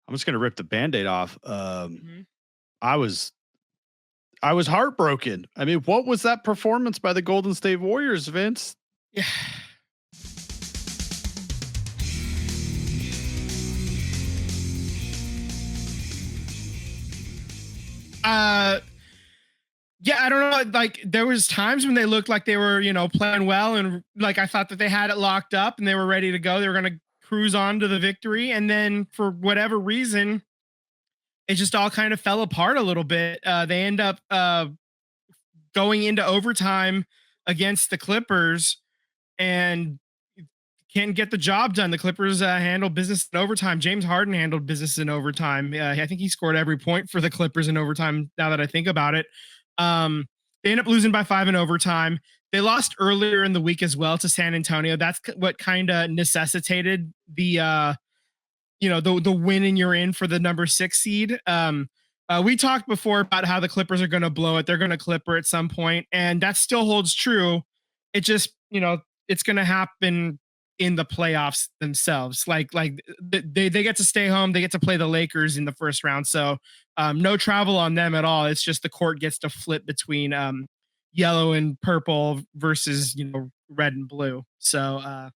I'm just gonna rip the Band-Aid off. Mhm. I was I was heartbroken. I mean, what was that performance by the Golden State Warriors, Vince? Yeah. Uh, yeah, I don't know. Like there was times when they looked like they were, playing well, and like I thought that they had it locked up and they were ready to go. They were going to cruise on to the victory, and then for whatever reason, it just all kind of fell apart a little bit. They end up going into overtime against the Clippers and can't get the job done. The Clippers handled business in overtime. James Harden handled business in overtime. I think he scored every point for the Clippers in overtime. Now that I think about it, they end up losing by 5 in overtime. They lost earlier in the week as well to San Antonio. That's what kind of necessitated the win and you're in for the number 6 seed. We talked before about how the Clippers are going to blow it. They're going to Clipper at some point, and that still holds true. It just, it's going to happen in the playoffs themselves. Like they get to stay home. They get to play the Lakers in the first round. So no travel on them at all. It's just the court gets to flip between yellow and purple versus, red and blue. So,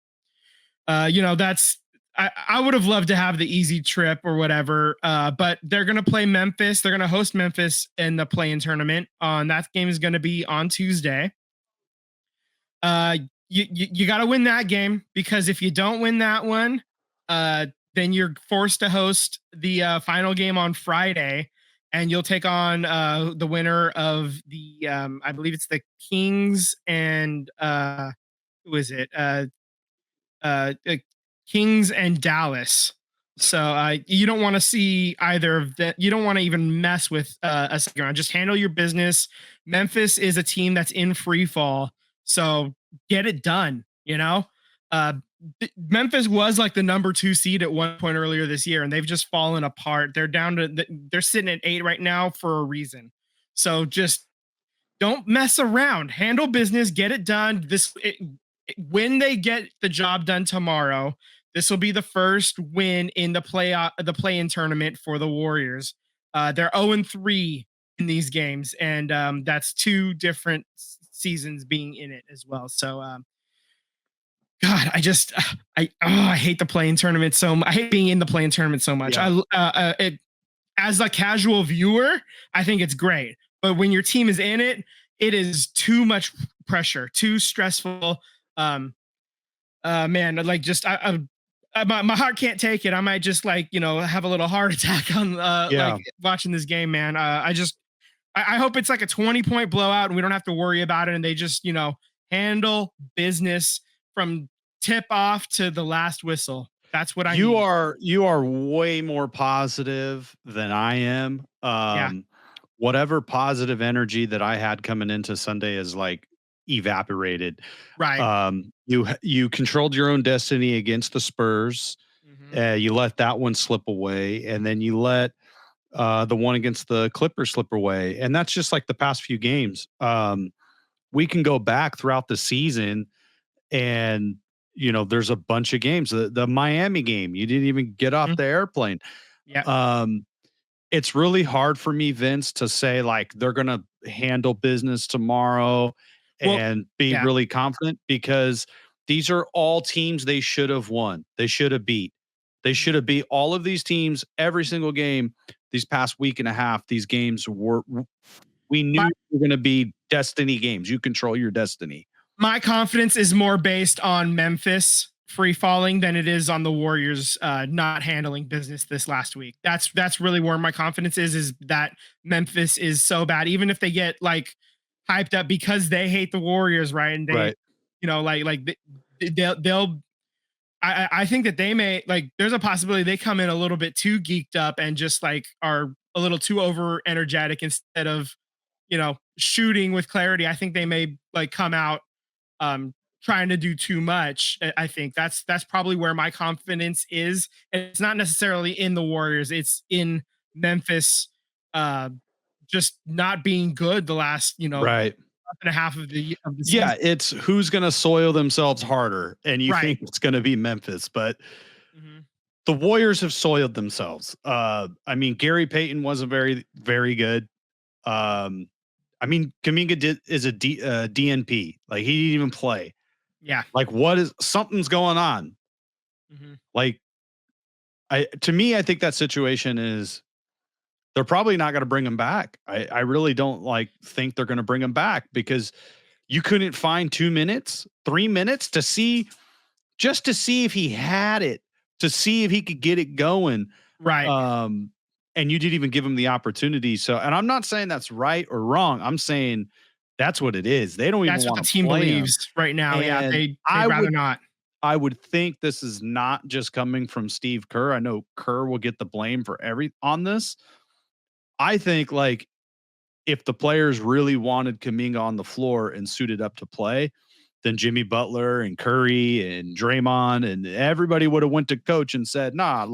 that's, I would have loved to have the easy trip or whatever, but they're going to play Memphis. They're going to host Memphis in the play-in tournament. That game is going to be on Tuesday. You got to win that game, because if you don't win that one, then you're forced to host the final game on Friday, and you'll take on the winner of the I believe it's the Kings and who is it? Kings and Dallas. So you don't want to see either of that. You don't want to even mess with a second round. Just handle your business. Memphis is a team that's in free fall, so get it done. Uh, Memphis was like the number 2 seed at one point earlier this year, and they've just fallen apart. They're sitting at 8 right now for a reason. So just don't mess around. Handle business. Get it done. When they get the job done tomorrow, this will be the first win in the play-in tournament for the Warriors. They're 0-3 in these games, and that's 2 different seasons being in it as well. So, God, I hate the play-in tournament so much. I hate being in the play-in tournament so much. Yeah. As a casual viewer, I think it's great, but when your team is in it, it is too much pressure, too stressful. Man, like just my heart can't take it. I might just have a little heart attack on like watching this game, man. I hope it's like a 20-point blowout and we don't have to worry about it, and they just handle business from tip off to the last whistle. That's what I you need. You are way more positive than I am. Whatever positive energy that I had coming into Sunday is like evaporated. Right. You controlled your own destiny against the Spurs. You let that one slip away, and then you let the one against the Clippers slip away. And that's just like the past few games. We can go back throughout the season, and there's a bunch of games. The Miami game, you didn't even get off the airplane. Yeah. It's really hard for me, Vince, to say like they're going to handle business tomorrow and be really confident, because these are all teams they should have won. They should have beat. They should have beat all of these teams every single game these past week and a half. These games we knew were going to be destiny games. You control your destiny. My confidence is more based on Memphis free falling than it is on the Warriors not handling business this last week. That's really where my confidence is that Memphis is so bad. Even if they get like hyped up because they hate the Warriors, right? And they, they'll. I think that they may there's a possibility they come in a little bit too geeked up and just like are a little too over energetic instead of shooting with clarity. I think they may come out trying to do too much. I think that's probably where my confidence is. And it's not necessarily in the Warriors. It's in Memphis just not being good the last, right. and a half of the season. Yeah, it's who's going to soil themselves harder, and you think it's going to be Memphis, but the Warriors have soiled themselves. I mean, Gary Payton wasn't very, very good. I mean, Kuminga is a DNP. Like, he didn't even play. Yeah. Like, something's going on. Mm-hmm. Like, to me, I think that situation is they're probably not going to bring him back. I really don't think they're going to bring him back because you couldn't find 2 minutes, 3 minutes to see if he had it, to see if he could get it going. Right. And you didn't even give him the opportunity. So, and I'm not saying that's right or wrong. I'm saying that's what it is. They don't even want to play him. That's what the team believes right now. And yeah, they'd rather not. I would think this is not just coming from Steve Kerr. I know Kerr will get the blame for on this. I think if the players really wanted Kuminga on the floor and suited up to play, then Jimmy Butler and Curry and Draymond and everybody would have went to coach and said, nah,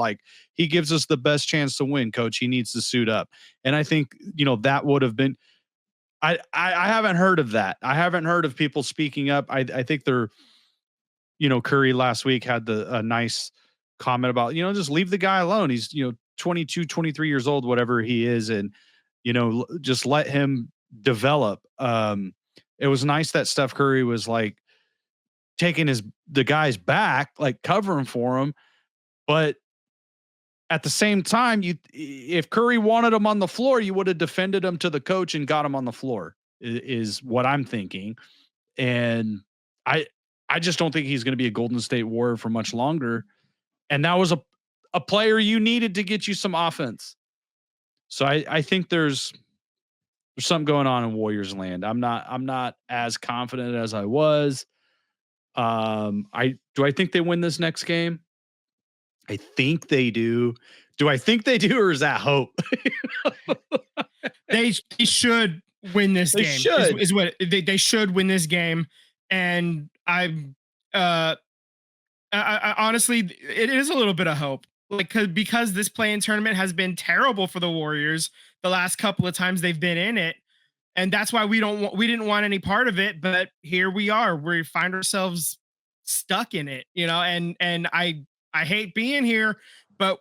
he gives us the best chance to win, coach. He needs to suit up. And I think, that would have been, I haven't heard of that. I haven't heard of people speaking up. I think they're, Curry last week had a nice comment about, just leave the guy alone. He's, 22, 23 years old, whatever he is. And, just let him develop. It was nice that Steph Curry was taking the guy's back, covering for him. But at the same time, if Curry wanted him on the floor, you would have defended him to the coach and got him on the floor is what I'm thinking. And I just don't think he's going to be a Golden State Warrior for much longer. And that was a player you needed to get you some offense. So I think there's something going on in Warriors land. I'm not as confident as I was. Do I think they win this next game? I think they do. Do I think they do, or is that hope? They should win this game. Should. Is what they should win this game. And I honestly, it is a little bit of hope. Because this play-in tournament has been terrible for the Warriors the last couple of times they've been in it, and that's why we didn't want any part of it. But here we are, we find ourselves stuck in it, And I hate being here, but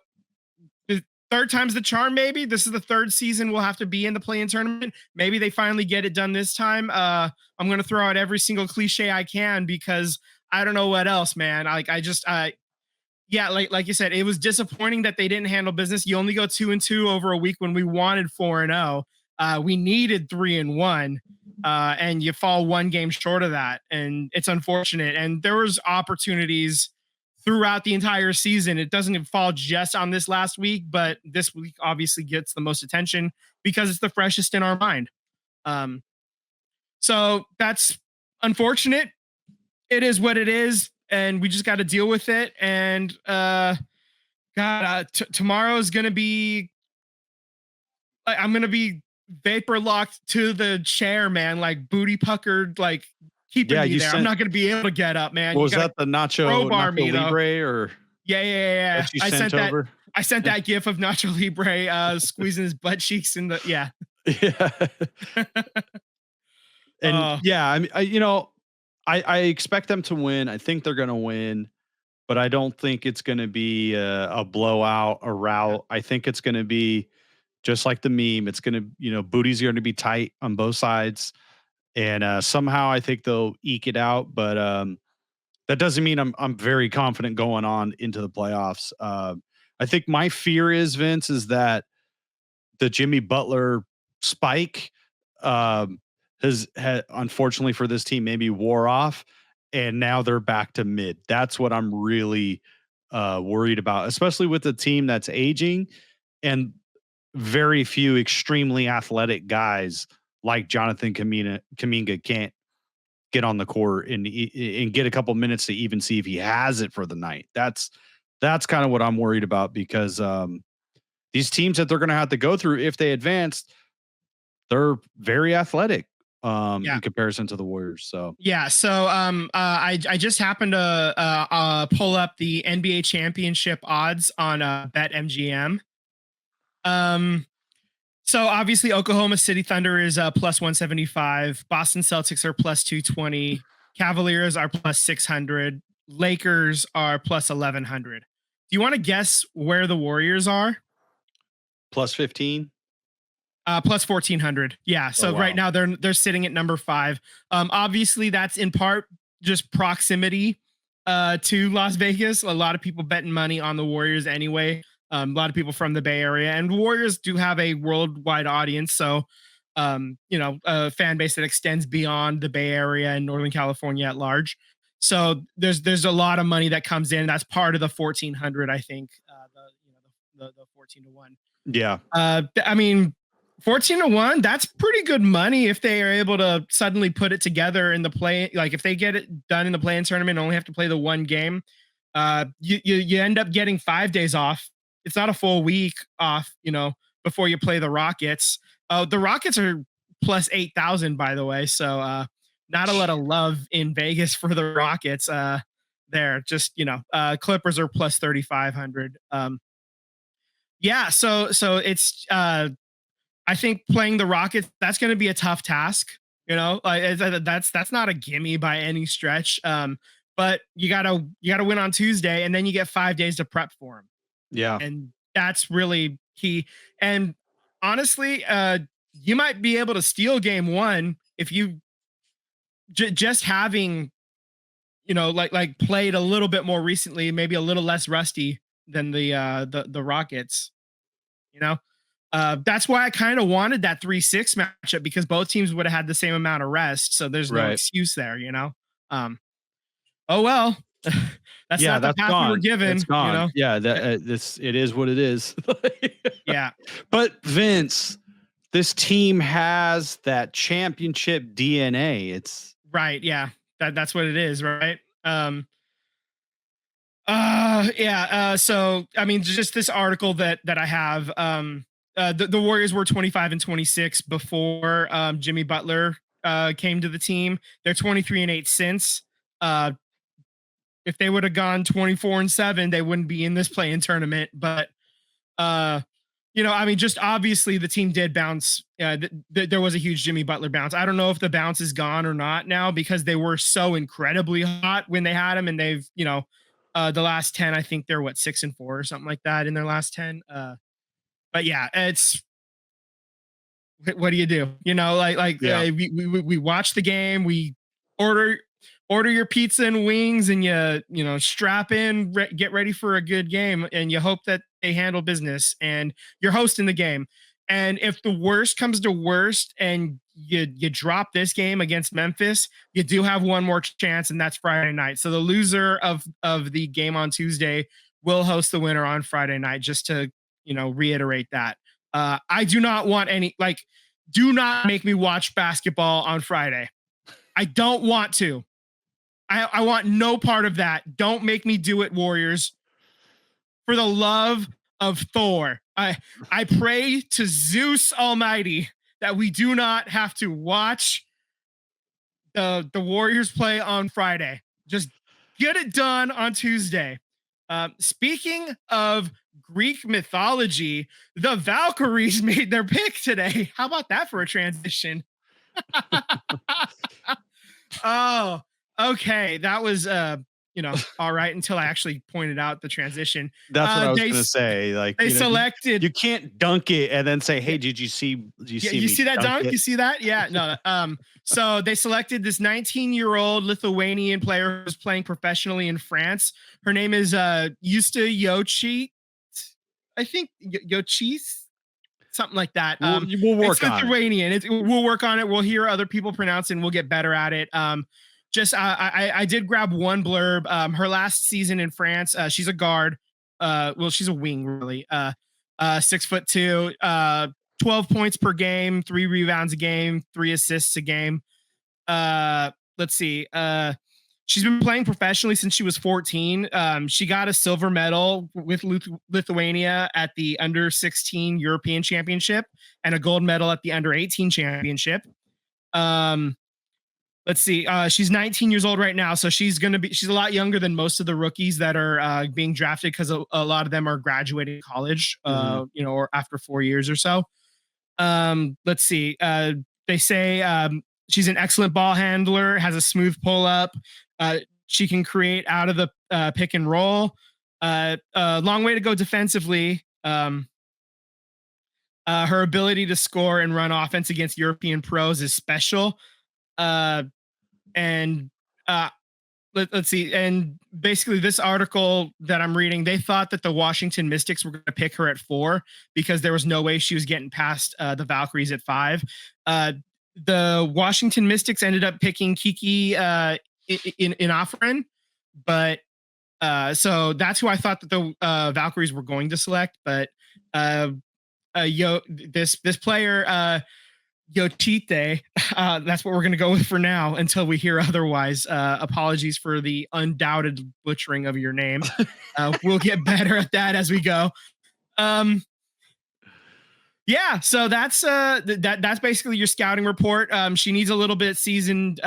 the third time's the charm. Maybe this is the third season we'll have to be in the play-in tournament. Maybe they finally get it done this time. I'm gonna throw out every single cliche I can because I don't know what else, man. Yeah, like you said, it was disappointing that they didn't handle business. You only go 2-2 over a week when we wanted 4-0. We needed 3-1, and you fall one game short of that, and it's unfortunate. And there was opportunities throughout the entire season. It doesn't fall just on this last week, but this week obviously gets the most attention because it's the freshest in our mind. So that's unfortunate. It is what it is. And we just got to deal with it. And tomorrow's gonna be. I'm gonna be vapor locked to the chair, man. Booty puckered, keeping me there. I'm not gonna be able to get up, man. What was that? The Nacho Libre or? Yeah. I sent over. I sent that gif of Nacho Libre squeezing his butt cheeks in the yeah. And yeah, I mean, I expect them to win. I think they're going to win, but I don't think it's going to be a blowout, a rout. I think it's going to be just like the meme. It's going to, booties are going to be tight on both sides. And somehow I think they'll eke it out. But that doesn't mean I'm very confident going on into the playoffs. I think my fear is, Vince, is that the Jimmy Butler spike has unfortunately for this team maybe wore off, and now they're back to mid. That's what I'm really worried about, especially with the team that's aging and very few extremely athletic guys like Jonathan Kuminga can't get on the court and get a couple minutes to even see if he has it for the night. That's kind of what I'm worried about because these teams that they're going to have to go through if they advance, they're very athletic. In comparison to the Warriors. So I just happened to pull up the NBA championship odds on BetMGM. So obviously Oklahoma City Thunder is plus 175, Boston Celtics are plus 220, Cavaliers are plus 600, Lakers are plus 1100. you want to guess where the Warriors are? Plus 15. Plus 1400. Yeah. So wow. right now they're sitting at number 5. Obviously that's in part just proximity to Las Vegas. A lot of people betting money on the Warriors anyway. A lot of people from the Bay Area, and Warriors do have a worldwide audience. So, a fan base that extends beyond the Bay Area and Northern California at large. So there's a lot of money that comes in. That's part of the 1400, I think. The 14 to 1. Yeah. I mean, 14 to 1, that's pretty good money if they are able to suddenly put it together in the play. Like if they get it done in the play-in tournament, only have to play the one game. You end up getting 5 days off. It's not a full week off, before you play the Rockets. The Rockets are plus 8,000, by the way. So not a lot of love in Vegas for the Rockets. There, just Clippers are plus 3,500. Yeah, so it's I think playing the Rockets, that's going to be a tough task. That's not a gimme by any stretch. But you gotta win on Tuesday, and then you get 5 days to prep for them. Yeah, and that's really key. And honestly, you might be able to steal game 1 if you just having, like played a little bit more recently, maybe a little less rusty than the Rockets. That's why I kind of wanted that 3-6 matchup, because both teams would have had the same amount of rest. So there's no excuse there, oh well. That's not the path we were given. It's gone. Yeah, it is what it is. Yeah. But Vince, this team has that championship DNA. It's right. Yeah. That's what it is, right? So I mean, just this article that I have, the Warriors were 25-26 before Jimmy Butler came to the team. They're 23-8 since. If they would have gone 24-7, they wouldn't be in this play-in tournament. But I mean, just obviously the team did bounce. There was a huge Jimmy Butler bounce. I don't know if the bounce is gone or not now, because they were so incredibly hot when they had him, and they've the last 10, I think they're 6-4 or something like that in their last 10. But yeah, it's what do you do? We watch the game, we order your pizza and wings, and you strap in, get ready for a good game, and you hope that they handle business, and you're hosting the game. And if the worst comes to worst and you drop this game against Memphis, you do have one more chance, and that's Friday night. So the loser of the game on Tuesday will host the winner on Friday night, just to reiterate that. I do not want do not make me watch basketball on Friday. I don't want to. I want no part of that. Don't make me do it, Warriors. For the love of Thor, I pray to Zeus Almighty that we do not have to watch the Warriors play on Friday. Just get it done on Tuesday. Speaking of Greek mythology, the Valkyries made their pick today. How about that for a transition? Oh, okay. That was all right, until I actually pointed out the transition. That's what I was going to say. Like, they selected. You can't dunk it and then say, "Hey, did you see? You see that dunk? You see that? Yeah, no. So they selected this 19-year-old Lithuanian player who's playing professionally in France. Her name is Justė Jocytė. I think Jocytė, something like that. We'll work on Lithuanian. We'll work on it. We'll hear other people pronounce it, and we'll get better at it. I did grab one blurb. Her last season in France, she's a guard. She's a wing, really. 6'2", 12 points per game, 3 rebounds a game, 3 assists a game. Let's see. She's been playing professionally since she was 14. She got a silver medal with Lithuania at the under-16 European Championship and a gold medal at the under-18 Championship. Let's see. She's 19 years old right now, so she's a lot younger than most of the rookies that are being drafted, because a lot of them are graduating college, or after 4 years or so. Let's see. They say she's an excellent ball handler, has a smooth pull up. She can create out of the pick and roll. Long way to go defensively. Her ability to score and run offense against European pros is special. And let's see. And basically, this article that I'm reading, they thought that the Washington Mystics were going to pick her at 4 because there was no way she was getting past the Valkyries at 5. The Washington Mystics ended up picking Kiki in Offren, but so that's who I thought that the Valkyries were going to select. But this player, Jocytė, that's what we're going to go with for now until we hear otherwise. Apologies for the undoubted butchering of your name. We'll get better at that as we go. Yeah, so that's basically your scouting report. She needs a little bit seasoned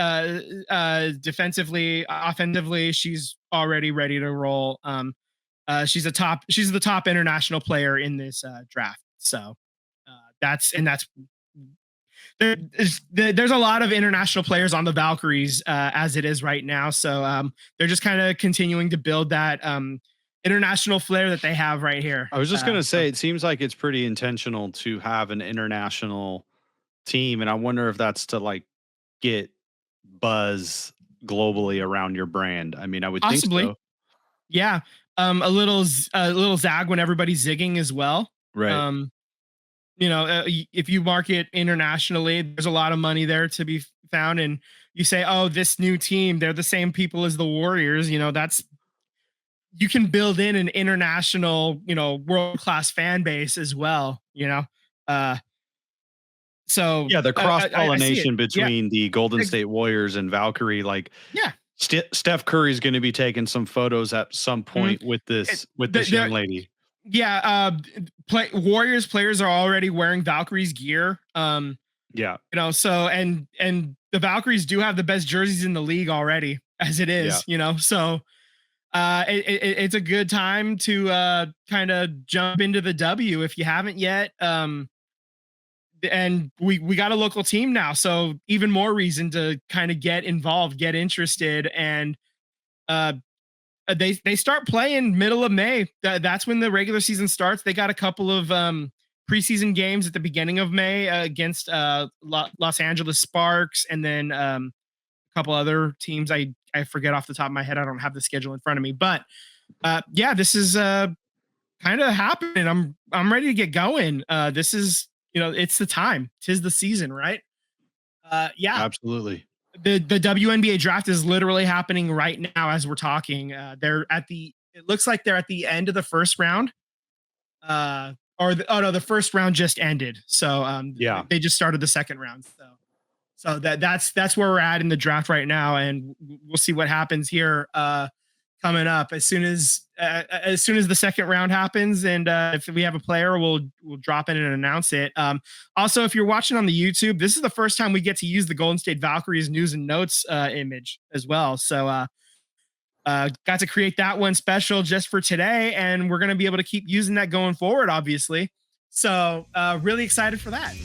defensively, offensively. She's already ready to roll. She's the top international player in this draft. So there's a lot of international players on the Valkyries as it is right now. So they're just kind of continuing to build that international flair that they have right here. I was just going to say, it seems like it's pretty intentional to have an international team. And I wonder if that's to like get buzz globally around your brand. I mean, I would possibly think so. Yeah. A little zag when everybody's zigging as well. Right. If you market internationally, there's a lot of money there to be found. And you say, oh, this new team, they're the same people as the Warriors. You can build in an international, world-class fan base as well, so yeah, the cross-pollination between the Golden State Warriors and Valkyrie, Steph Curry's going to be taking some photos at some point with this young lady. Yeah, Warriors players are already wearing Valkyries gear. So and the Valkyries do have the best jerseys in the league already as it is, so it's a good time to kind of jump into the W if you haven't yet. And we got a local team now, so even more reason to kind of get involved, get interested, and they start playing middle of May. That's when the regular season starts. They got a couple of preseason games at the beginning of May against Los Angeles Sparks, and then a couple other teams. I forget off the top of my head. I don't have the schedule in front of me, but this is kind of happening. I'm ready to get going. This is, it's the time. 'Tis the season, right? Absolutely. The WNBA draft is literally happening right now as we're talking. It looks like they're at the end of the first round. The first round just ended. So they just started the second round. So that's where we're at in the draft right now, and we'll see what happens here coming up as soon as the second round happens, and if we have a player, we'll drop in and announce it. Also, if you're watching on the YouTube, this is the first time we get to use the Golden State Valkyries news and notes image as well. So got to create that one special just for today, and we're going to be able to keep using that going forward, obviously. So really excited for that.